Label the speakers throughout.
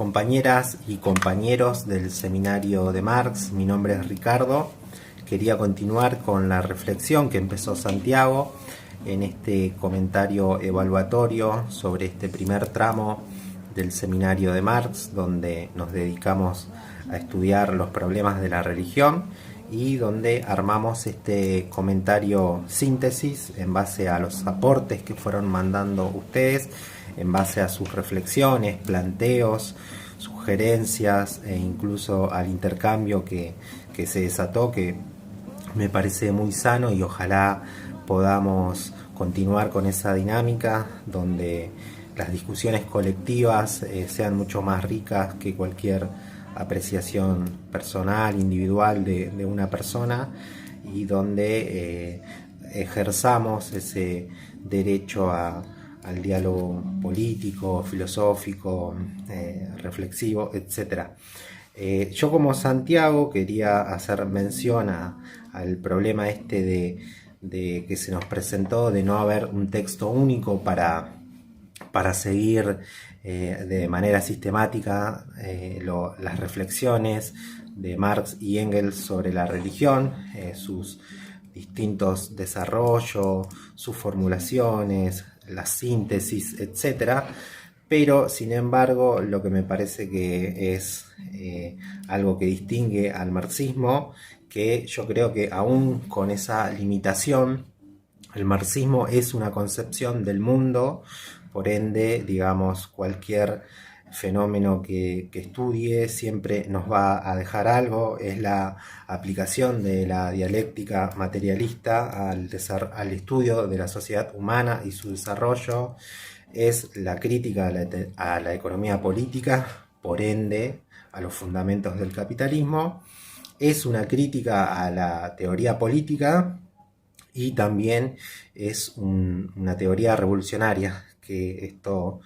Speaker 1: Compañeras y compañeros del seminario de Marx, mi nombre es Ricardo. Quería continuar con la reflexión que empezó Santiago en este comentario evaluatorio sobre este primer tramo del seminario de Marx, donde nos dedicamos a estudiar los problemas de la religión y donde armamos este comentario síntesis en base a los aportes que fueron mandando ustedes, en base a sus reflexiones, planteos, sugerencias e incluso al intercambio que se desató, que me parece muy sano, y ojalá podamos continuar con esa dinámica donde las discusiones colectivas sean mucho más ricas que cualquier apreciación personal, individual de una persona, y donde ejerzamos ese derecho al diálogo político, filosófico, reflexivo, etc. Yo, como Santiago, quería hacer mención al problema este de que se nos presentó de no haber un texto único para seguir de manera sistemática las reflexiones de Marx y Engels sobre la religión, sus distintos desarrollos, sus formulaciones, las síntesis, etc. Pero, sin embargo, lo que me parece que es algo que distingue al marxismo, que yo creo que aún con esa limitación, el marxismo es una concepción del mundo. Por ende, digamos, cualquier fenómeno que estudie siempre nos va a dejar algo. Es la aplicación de la dialéctica materialista al estudio de la sociedad humana y su desarrollo. Es la crítica a la economía política, por ende a los fundamentos del capitalismo. Es una crítica a la teoría política, y también es una teoría revolucionaria, que esto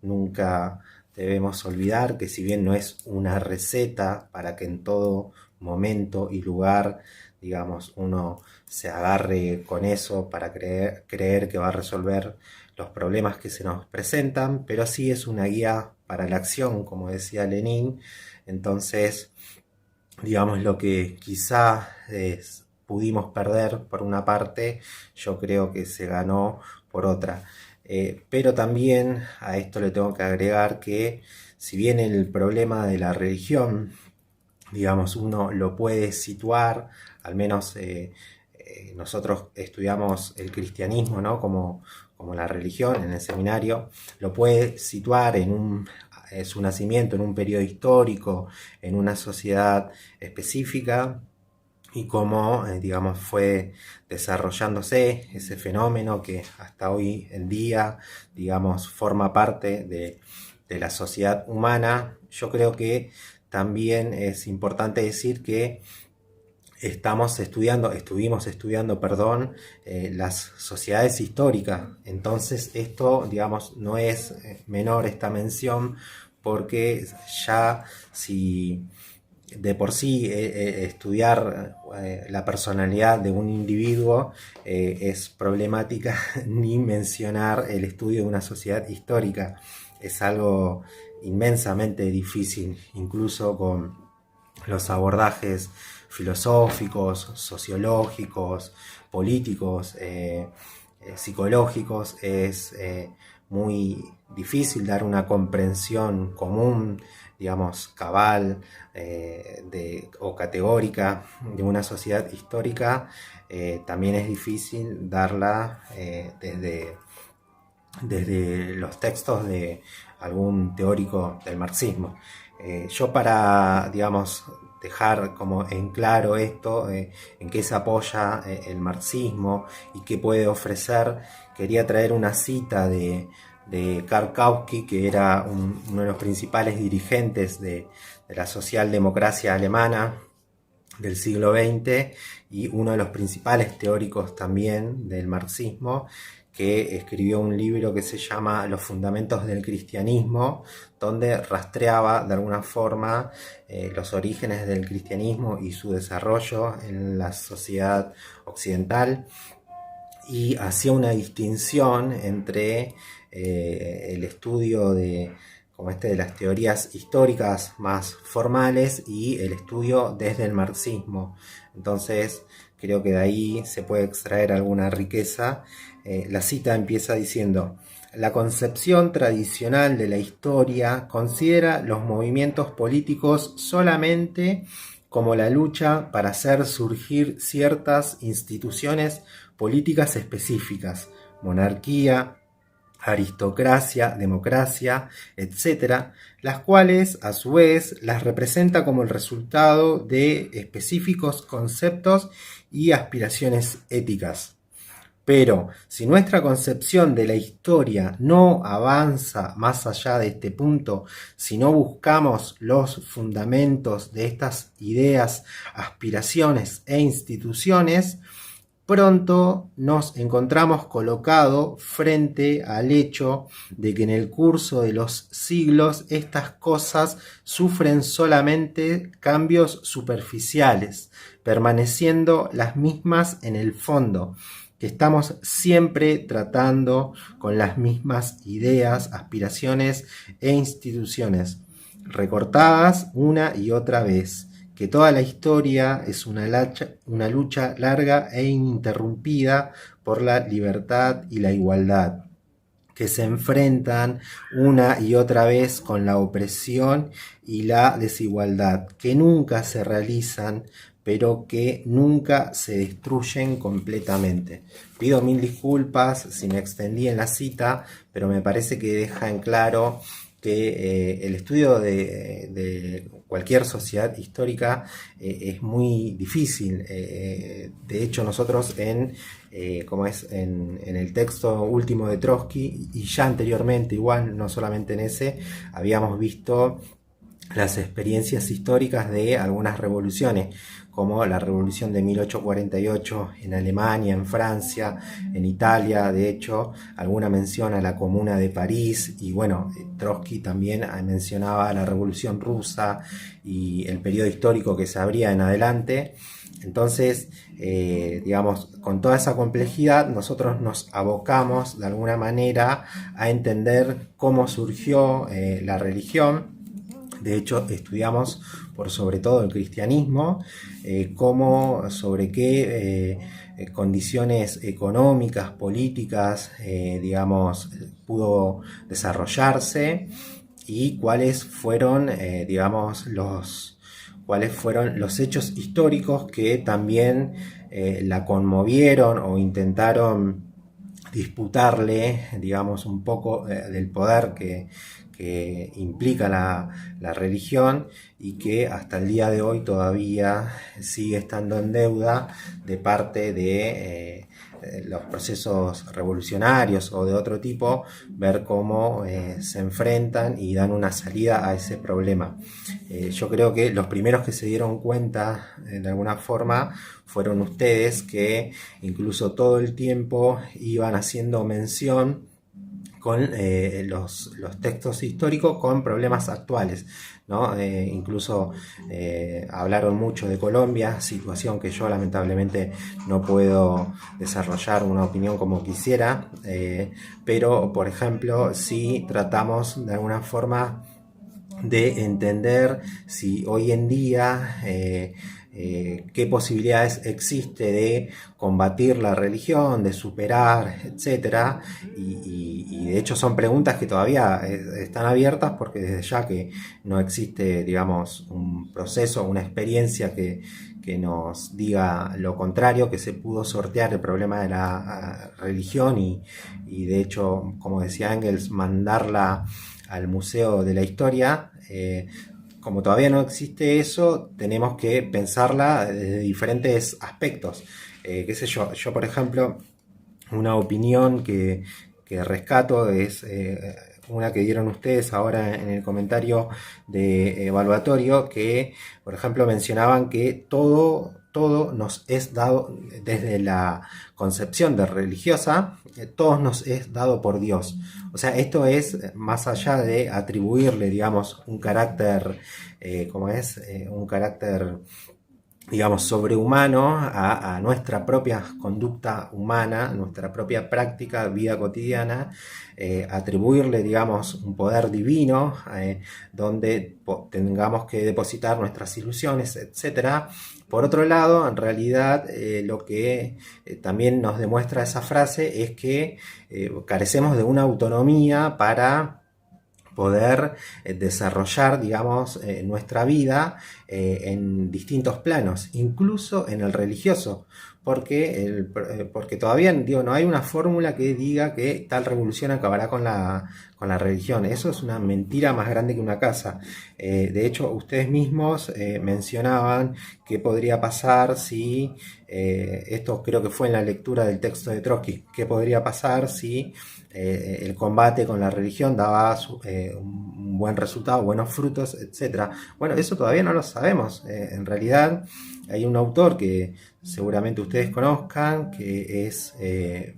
Speaker 1: nunca debemos olvidar, que si bien no es una receta para que en todo momento y lugar, digamos, uno se agarre con eso para creer que va a resolver los problemas que se nos presentan, pero sí es una guía para la acción, como decía Lenin. Entonces, digamos, lo que quizá pudimos perder por una parte, yo creo que se ganó por otra. Pero también a esto le tengo que agregar que, si bien el problema de la religión, digamos, uno lo puede situar, al menos nosotros estudiamos el cristianismo, ¿no?, como la religión en el seminario, lo puede situar en su nacimiento en un periodo histórico, en una sociedad específica, y cómo, digamos, fue desarrollándose ese fenómeno que hasta hoy en día, digamos, forma parte de la sociedad humana. Yo creo que también es importante decir que estuvimos estudiando, las sociedades históricas. Entonces esto, digamos, no es menor esta mención, porque ya, si de por sí estudiar la personalidad de un individuo es problemática, ni mencionar el estudio de una sociedad histórica es algo inmensamente difícil, incluso con los abordajes filosóficos, sociológicos, políticos, psicológicos. Es muy difícil dar una comprensión común, digamos, cabal o categórica de una sociedad histórica. También es difícil darla desde los textos de algún teórico del marxismo. Yo, para, digamos, dejar como en claro esto, en qué se apoya el marxismo y qué puede ofrecer, quería traer una cita de Karl Kautsky, que era uno de los principales dirigentes de la socialdemocracia alemana del siglo XX, y uno de los principales teóricos también del marxismo, que escribió un libro que se llama Los fundamentos del cristianismo, donde rastreaba de alguna forma los orígenes del cristianismo y su desarrollo en la sociedad occidental, y hacía una distinción entre el estudio de como de las teorías históricas más formales y el estudio desde el marxismo. Entonces creo que de ahí se puede extraer alguna riqueza. La cita empieza diciendo: la concepción tradicional de la historia considera los movimientos políticos solamente como la lucha para hacer surgir ciertas instituciones políticas específicas, monarquía, aristocracia, democracia, etcétera, las cuales a su vez las representa como el resultado de específicos conceptos y aspiraciones éticas. Pero si nuestra concepción de la historia no avanza más allá de este punto, si no buscamos los fundamentos de estas ideas, aspiraciones e instituciones, pronto nos encontramos colocados frente al hecho de que en el curso de los siglos estas cosas sufren solamente cambios superficiales, permaneciendo las mismas en el fondo, que estamos siempre tratando con las mismas ideas, aspiraciones e instituciones, recortadas una y otra vez, que toda la historia es una lucha larga e ininterrumpida por la libertad y la igualdad, que se enfrentan una y otra vez con la opresión y la desigualdad, que nunca se realizan, pero que nunca se destruyen completamente. Pido mil disculpas si me extendí en la cita, pero me parece que deja en claro que el estudio de cualquier sociedad histórica es muy difícil. De hecho, nosotros en el texto último de Trotsky, y ya anteriormente, igual, no solamente en ese, habíamos visto las experiencias históricas de algunas revoluciones, como la revolución de 1848 en Alemania, en Francia, en Italia. De hecho, alguna mención a la Comuna de París, y bueno, Trotsky también mencionaba la Revolución Rusa y el periodo histórico que se abría en adelante. Entonces, digamos, con toda esa complejidad, nosotros nos abocamos de alguna manera a entender cómo surgió la religión. De hecho, estudiamos por sobre todo el cristianismo, sobre qué condiciones económicas, políticas, digamos, pudo desarrollarse, y cuáles fueron, cuáles fueron los hechos históricos que también la conmovieron o intentaron disputarle, digamos, un poco del poder que implica la religión, y que hasta el día de hoy todavía sigue estando en deuda de parte de los procesos revolucionarios o de otro tipo, ver cómo se enfrentan y dan una salida a ese problema. Yo creo que los primeros que se dieron cuenta de alguna forma fueron ustedes, que incluso todo el tiempo iban haciendo mención con los textos históricos con problemas actuales, ¿no? Incluso hablaron mucho de Colombia, situación que yo lamentablemente no puedo desarrollar una opinión como quisiera, pero por ejemplo sí tratamos de alguna forma de entender si hoy en día qué posibilidades existe de combatir la religión, de superar, etcétera, y de hecho son preguntas que todavía están abiertas, porque desde ya que no existe, digamos, un proceso, una experiencia que nos diga lo contrario, que se pudo sortear el problema de la religión y de hecho, como decía Engels, mandarla al Museo de la Historia. Como todavía no existe eso, tenemos que pensarla desde diferentes aspectos. Qué sé yo, por ejemplo, una opinión que rescato es una que dieron ustedes ahora en el comentario de evaluatorio, que por ejemplo mencionaban que todo nos es dado desde la concepción de religiosa, todo nos es dado por Dios. O sea, esto es más allá de atribuirle, digamos, un carácter, un carácter digamos, sobrehumano a nuestra propia conducta humana, nuestra propia práctica, vida cotidiana, atribuirle, digamos, un poder divino, donde tengamos que depositar nuestras ilusiones, etcétera. Por otro lado, en realidad, lo que también nos demuestra esa frase es que carecemos de una autonomía para poder desarrollar, digamos, nuestra vida en distintos planos, incluso en el religioso, porque todavía, digo, no hay una fórmula que diga que tal revolución acabará con la religión. Eso es una mentira más grande que una casa. De hecho, ustedes mismos mencionaban qué podría pasar si, esto creo que fue en la lectura del texto de Trotsky, qué podría pasar si el combate con la religión daba un buen resultado, buenos frutos, etcétera. Bueno, eso todavía no lo sabemos. En realidad hay un autor que seguramente ustedes conozcan, que es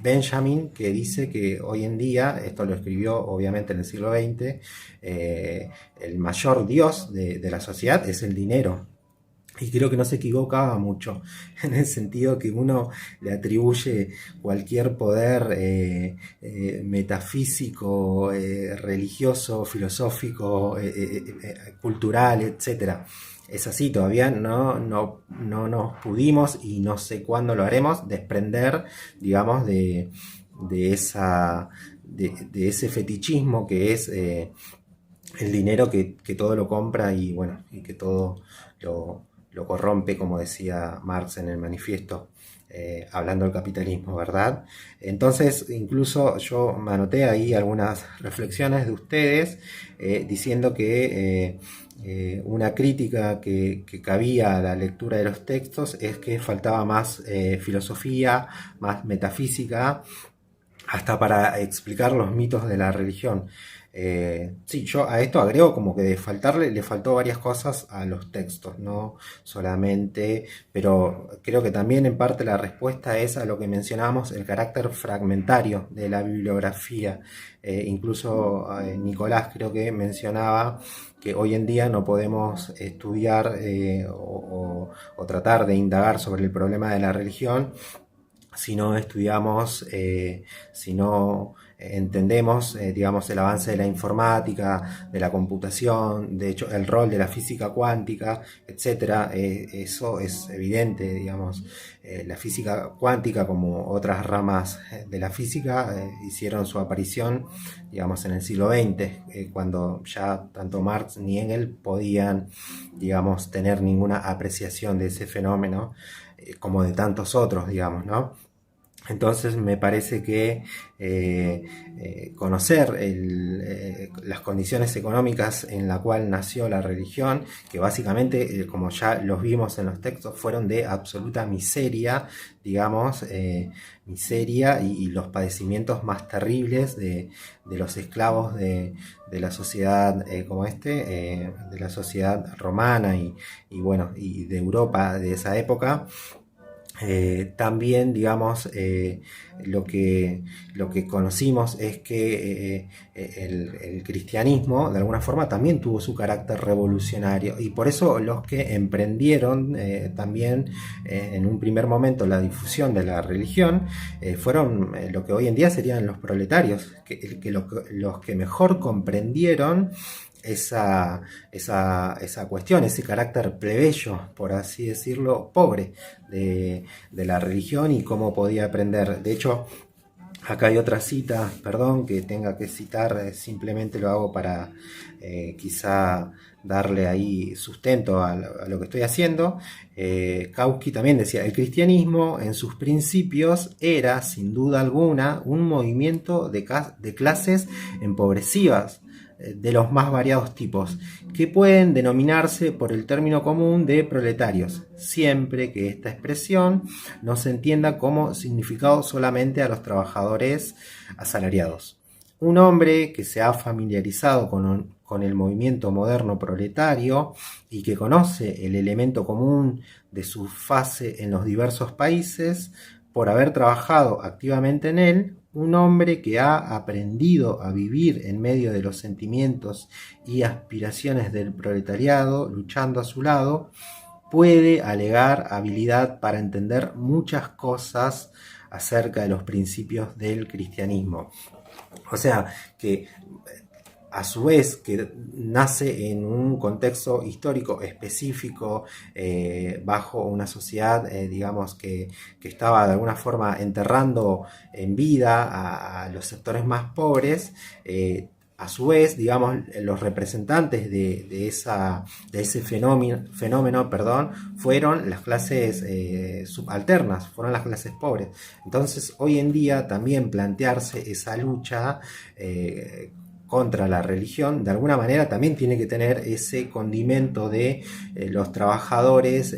Speaker 1: Benjamin, que dice que hoy en día, esto lo escribió obviamente en el siglo XX, el mayor dios de la sociedad es el dinero. Y creo que no se equivocaba mucho, en el sentido que uno le atribuye cualquier poder metafísico, religioso, filosófico, cultural, etcétera. Es así, todavía no nos pudimos, y no sé cuándo lo haremos, desprender, digamos, de esa, de ese fetichismo que es el dinero que todo lo compra y bueno, y que todo lo corrompe, como decía Marx en el manifiesto, hablando del capitalismo, ¿verdad? Entonces, incluso yo me anoté ahí algunas reflexiones de ustedes diciendo que una crítica que cabía a la lectura de los textos es que faltaba más filosofía, más metafísica, hasta para explicar los mitos de la religión. Sí, yo a esto agrego como que le faltó varias cosas a los textos, no solamente, pero creo que también en parte la respuesta es a lo que mencionábamos, el carácter fragmentario de la bibliografía. Incluso Nicolás creo que mencionaba que hoy en día no podemos estudiar o tratar de indagar sobre el problema de la religión si no estudiamos, si no entendemos, digamos, el avance de la informática, de la computación, de hecho, el rol de la física cuántica, etcétera. Eso es evidente, digamos. La física cuántica, como otras ramas de la física, hicieron su aparición, digamos, en el siglo XX, cuando ya tanto Marx ni Engels podían, digamos, tener ninguna apreciación de ese fenómeno, como de tantos otros, digamos, ¿no? Entonces me parece que conocer las condiciones económicas en la cual nació la religión, que básicamente, como ya los vimos en los textos, fueron de absoluta miseria, digamos, miseria y los padecimientos más terribles de los esclavos de la sociedad de la sociedad romana y bueno, y de Europa de esa época. También, digamos, lo que conocimos es que el cristianismo, de alguna forma, también tuvo su carácter revolucionario, y por eso los que emprendieron también en un primer momento la difusión de la religión fueron lo que hoy en día serían los proletarios, los que mejor comprendieron esa cuestión, ese carácter plebeyo, por así decirlo, pobre de la religión y cómo podía aprender. De hecho, acá hay otra cita, perdón que tenga que citar, simplemente lo hago para quizá darle ahí sustento a lo que estoy haciendo. Kautsky también decía, el cristianismo en sus principios era, sin duda alguna, un movimiento de clases empobrecidas, de los más variados tipos, que pueden denominarse por el término común de proletarios, siempre que esta expresión no se entienda como significado solamente a los trabajadores asalariados. Un hombre que se ha familiarizado con el movimiento moderno proletario y que conoce el elemento común de su fase en los diversos países, por haber trabajado activamente en él, un hombre que ha aprendido a vivir en medio de los sentimientos y aspiraciones del proletariado, luchando a su lado, puede alegar habilidad para entender muchas cosas acerca de los principios del cristianismo. O sea, que a su vez que nace en un contexto histórico específico, bajo una sociedad, digamos, que estaba de alguna forma enterrando en vida a los sectores más pobres. A su vez, digamos, los representantes de ese fenómeno, fueron las clases subalternas, fueron las clases pobres. Entonces, hoy en día también plantearse esa lucha contra la religión, de alguna manera también tiene que tener ese condimento de los trabajadores,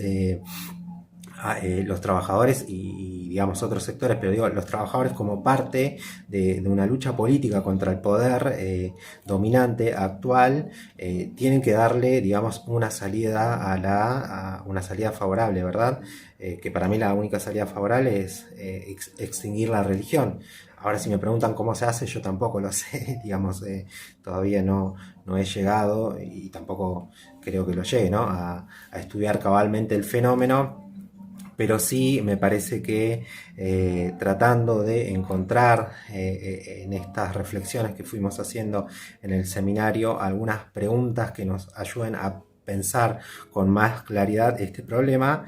Speaker 1: y digamos otros sectores, pero digo, los trabajadores como parte de una lucha política contra el poder dominante actual, tienen que darle, digamos, una salida a una salida favorable, ¿verdad? Que para mí la única salida favorable es extinguir la religión. Ahora, si me preguntan cómo se hace, yo tampoco lo sé, digamos, todavía no he llegado y tampoco creo que lo llegue, ¿no? A estudiar cabalmente el fenómeno, pero sí me parece que tratando de encontrar en estas reflexiones que fuimos haciendo en el seminario algunas preguntas que nos ayuden a pensar con más claridad este problema,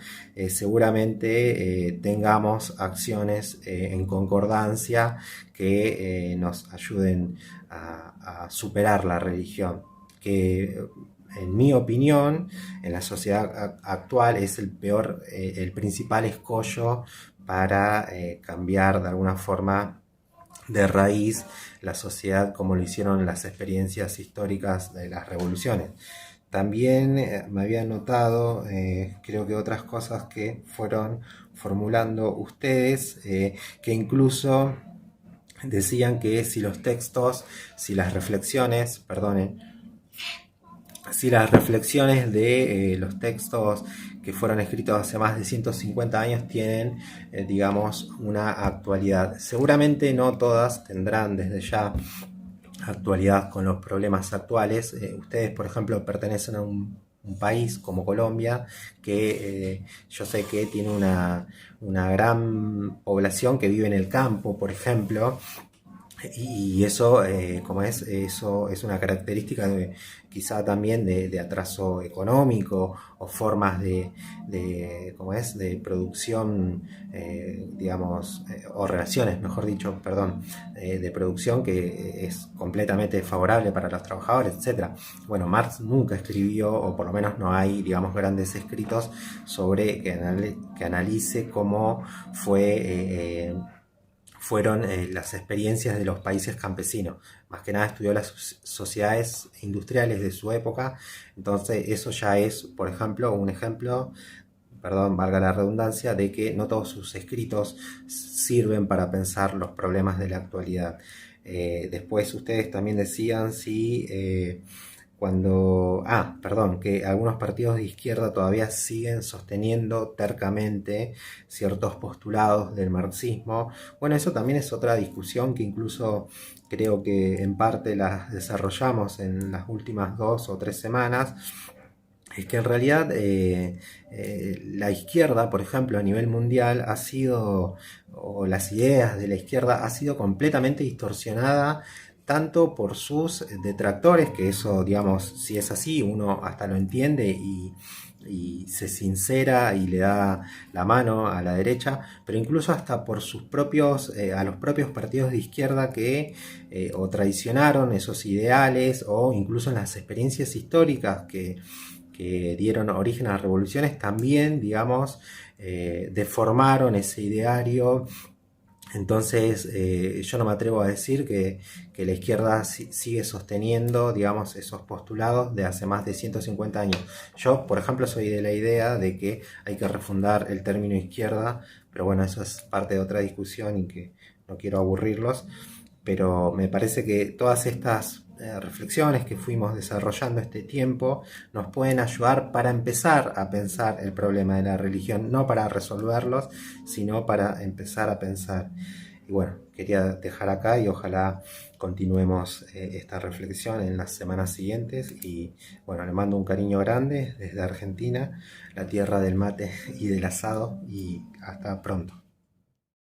Speaker 1: seguramente tengamos acciones en concordancia que nos ayuden a superar la religión, que en mi opinión, en la sociedad actual es el principal escollo para cambiar de alguna forma de raíz la sociedad, como lo hicieron las experiencias históricas de las revoluciones. También me había notado, creo que otras cosas que fueron formulando ustedes, que incluso decían que si los textos, si las reflexiones, perdonen, si las reflexiones de los textos que fueron escritos hace más de 150 años tienen, digamos, una actualidad. Seguramente no todas tendrán desde ya actualidad con los problemas actuales. Ustedes, por ejemplo, pertenecen a un país como Colombia, que yo sé que tiene una gran población que vive en el campo, por ejemplo, y eso, eso es una característica quizá también de atraso económico o formas de producción, digamos, o relaciones, mejor dicho, perdón, de producción que es completamente favorable para los trabajadores, etcétera. Bueno, Marx nunca escribió, o por lo menos no hay, digamos, grandes escritos sobre que analice cómo fueron las experiencias de los países campesinos. Más que nada estudió las sociedades industriales de su época, entonces eso ya es, por ejemplo, un ejemplo, perdón, valga la redundancia, de que no todos sus escritos sirven para pensar los problemas de la actualidad. Después ustedes también decían que algunos partidos de izquierda todavía siguen sosteniendo tercamente ciertos postulados del marxismo. Bueno, eso también es otra discusión que incluso creo que en parte la desarrollamos en las últimas 2 o 3 semanas. Es que en realidad la izquierda, por ejemplo, a nivel mundial o las ideas de la izquierda ha sido completamente distorsionada, tanto por sus detractores, que eso, digamos, si es así, uno hasta lo entiende y se sincera y le da la mano a la derecha, pero incluso hasta por a los propios partidos de izquierda que o traicionaron esos ideales, o incluso en las experiencias históricas que dieron origen a las revoluciones, también, digamos, deformaron ese ideario. Entonces, yo no me atrevo a decir que la izquierda sigue sosteniendo, digamos, esos postulados de hace más de 150 años. Yo, por ejemplo, soy de la idea de que hay que refundar el término izquierda, pero bueno, eso es parte de otra discusión y que no quiero aburrirlos. Pero me parece que todas estas reflexiones que fuimos desarrollando este tiempo nos pueden ayudar para empezar a pensar el problema de la religión, no para resolverlos, sino para empezar a pensar. Y bueno, quería dejar acá y ojalá continuemos esta reflexión en las semanas siguientes. Y bueno, le mando un cariño grande desde Argentina, la tierra del mate y del asado, y hasta pronto.